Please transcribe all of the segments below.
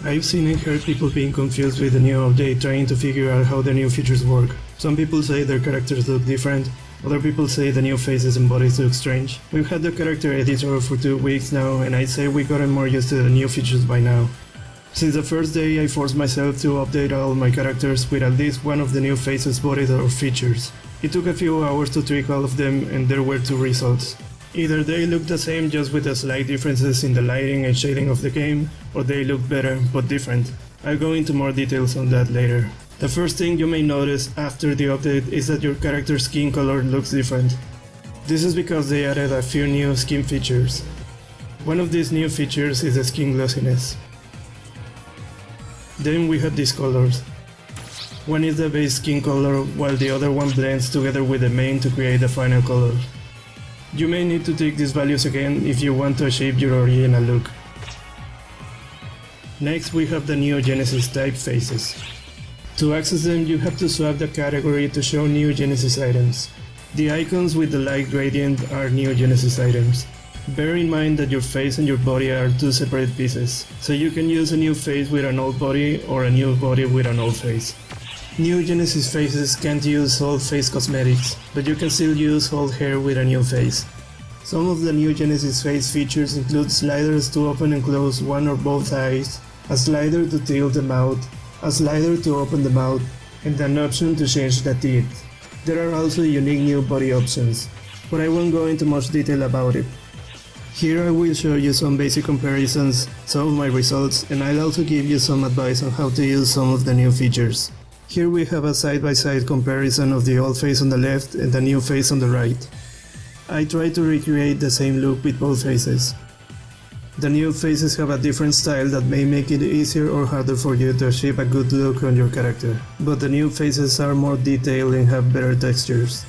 I've seen and heard people being confused with the new update, trying to figure out how the new features work. Some people say their characters look different, other people say the new faces and bodies look strange. We've had the character editor for 2 weeks now, and I'd say we've gotten more used to the new features by now. Since the first day, I forced myself to update all my characters with at least one of the new faces, bodies or features. It took a few hours to tweak all of them, and there were 2 results. Either they look the same just with the slight differences in the lighting and shading of the game, or they look better but different. I'll go into more details on that later. The first thing you may notice after the update is that your character's skin color looks different. This is because they added a few new skin features. One of these new features is the skin glossiness. Then we have these colors. One is the base skin color, while the other one blends together with the main to create the final color. You may need to take these values again if you want to achieve your original look. Next we have the new Genesis typefaces. To access them, you have to swap the category to show new Genesis items. The icons with the light gradient are new Genesis items. Bear in mind that your face and your body are 2 separate pieces, so you can use a new face with an old body or a new body with an old face. New Genesis faces can't use old face cosmetics, but you can still use old hair with a new face. Some of the new Genesis face features include sliders to open and close one or both eyes, a slider to tilt the mouth, a slider to open the mouth, and an option to change the teeth. There are also unique new body options, but I won't go into much detail about it. Here I will show you some basic comparisons, some of my results, and I'll also give you some advice on how to use some of the new features. Here we have a side-by-side comparison of the old face on the left and the new face on the right. I tried to recreate the same look with both faces. The new faces have a different style that may make it easier or harder for you to achieve a good look on your character, but the new faces are more detailed and have better textures.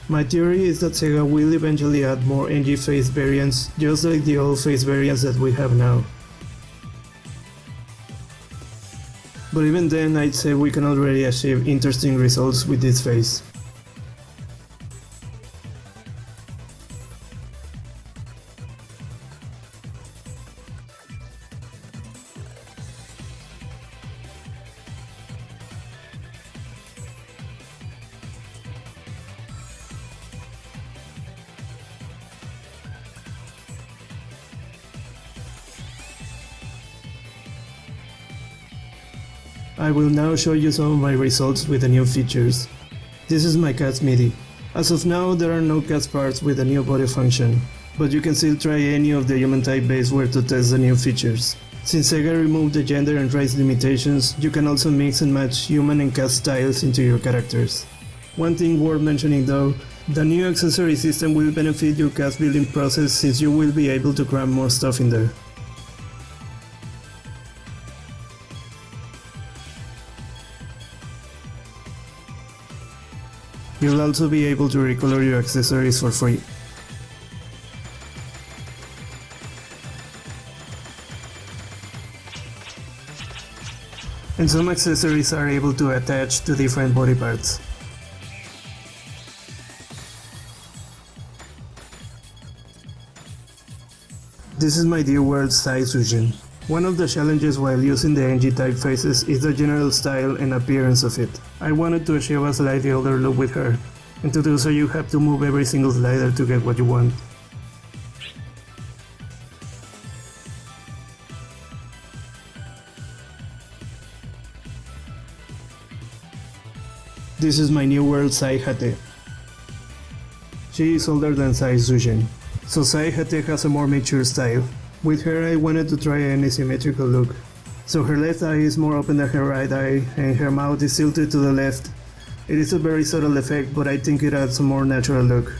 My theory is that SEGA will eventually add more NG face variants, just like the old face variants that we have now. But even then, I'd say we can already achieve interesting results with this face. I will now show you some of my results with the new features. This is my cat's MIDI. As of now, there are no cat's parts with the new body function, but you can still try any of the human type baseware to test the new features. Since SEGA removed the gender and race limitations, you can also mix and match human and cat styles into your characters. One thing worth mentioning though, the new accessory system will benefit your cat's building process since you will be able to cram more stuff in there. You'll also be able to recolor your accessories for free. And some accessories are able to attach to different body parts. This is my dear world size fusion. One of the challenges while using the NG typefaces is the general style and appearance of it. I wanted to achieve a slightly older look with her, and to do so you have to move every single slider to get what you want. This is my new world Z.Z.E. She is older than Z.Z.E, so Z.Z.E has a more mature style. With her I wanted to try an asymmetrical look. So her left eye is more open than her right eye, and her mouth is tilted to the left. It is a very subtle effect, but I think it adds a more natural look.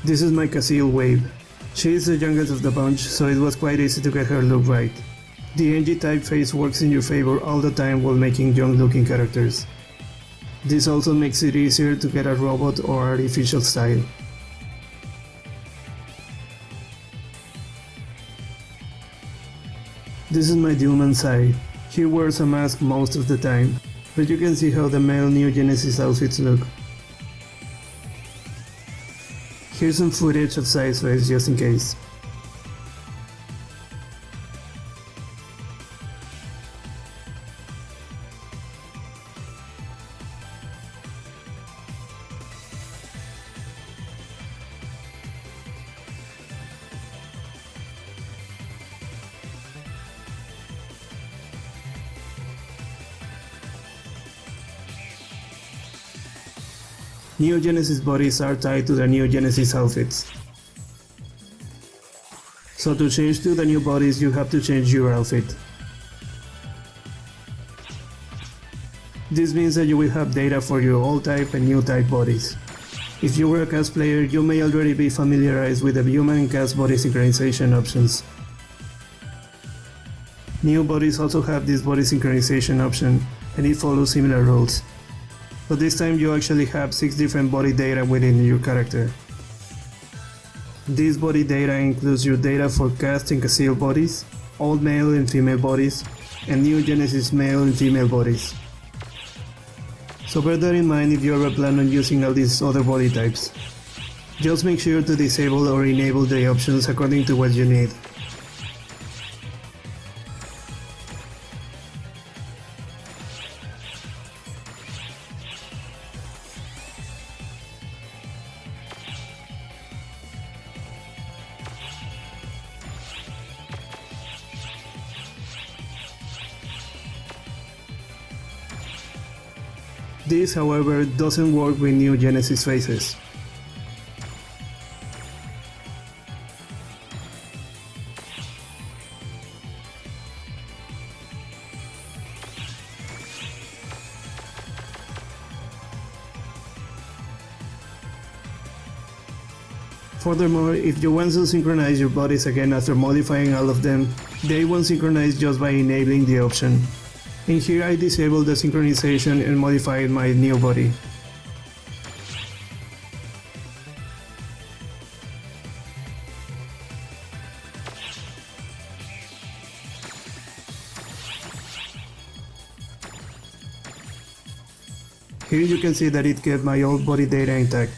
This is my Casil Wave. She is the youngest of the bunch, so it was quite easy to get her look right. The NG typeface works in your favor all the time while making young looking characters. This also makes it easier to get a robot or artificial style. This is my Dilman side. He wears a mask most of the time, but you can see how the male Neo Genesis outfits look. Here's some footage of Sideways just in case. Neo Genesis bodies are tied to the Neo Genesis outfits. So to change to the new bodies, you have to change your outfit. This means that you will have data for your old type and new type bodies. If you were a cast player, you may already be familiarized with the human and cast body synchronization options. New bodies also have this body synchronization option, and it follows similar rules. But this time you actually have 6 different body data within your character. This body data includes your data for cast and concealed bodies, old male and female bodies, and Neo Genesis male and female bodies. So bear that in mind if you ever plan on using all these other body types. Just make sure to disable or enable the options according to what you need. This, however, doesn't work with Neo Genesis faces. Furthermore, if you want to synchronize your bodies again after modifying all of them, they won't synchronize just by enabling the option. In here I disabled the synchronization and modified my new body. Here you can see that it kept my old body data intact.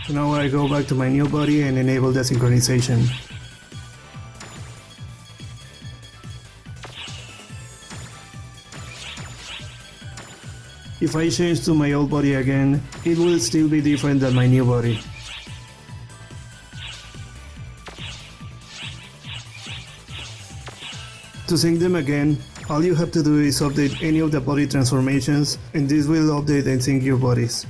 So now I go back to my new body and enable the synchronization. If I change to my old body again, it will still be different than my new body. To sync them again, all you have to do is update any of the body transformations, and this will update and sync your bodies.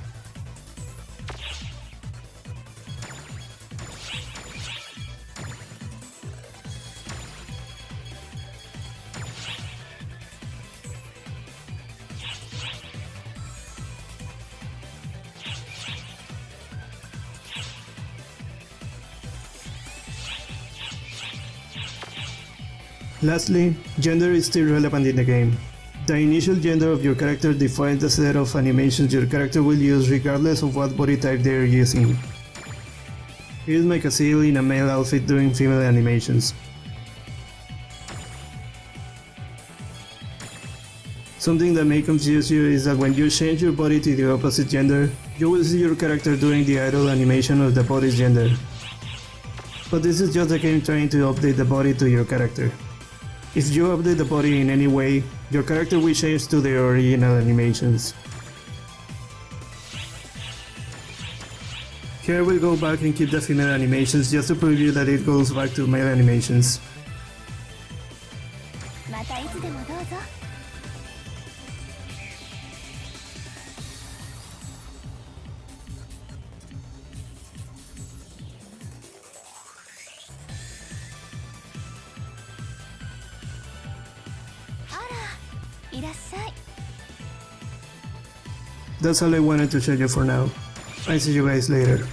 Lastly, gender is still relevant in the game. The initial gender of your character defines the set of animations your character will use regardless of what body type they are using. Here's my Casil in a male outfit doing female animations. Something that may confuse you is that when you change your body to the opposite gender, you will see your character doing the idle animation of the body's gender. But this is just the game trying to update the body to your character. If you update the body in any way, your character will change to the original animations. Here we'll go back and keep the female animations just to prove you that it goes back to male animations. That's all I wanted to show you for now. I'll see you guys later.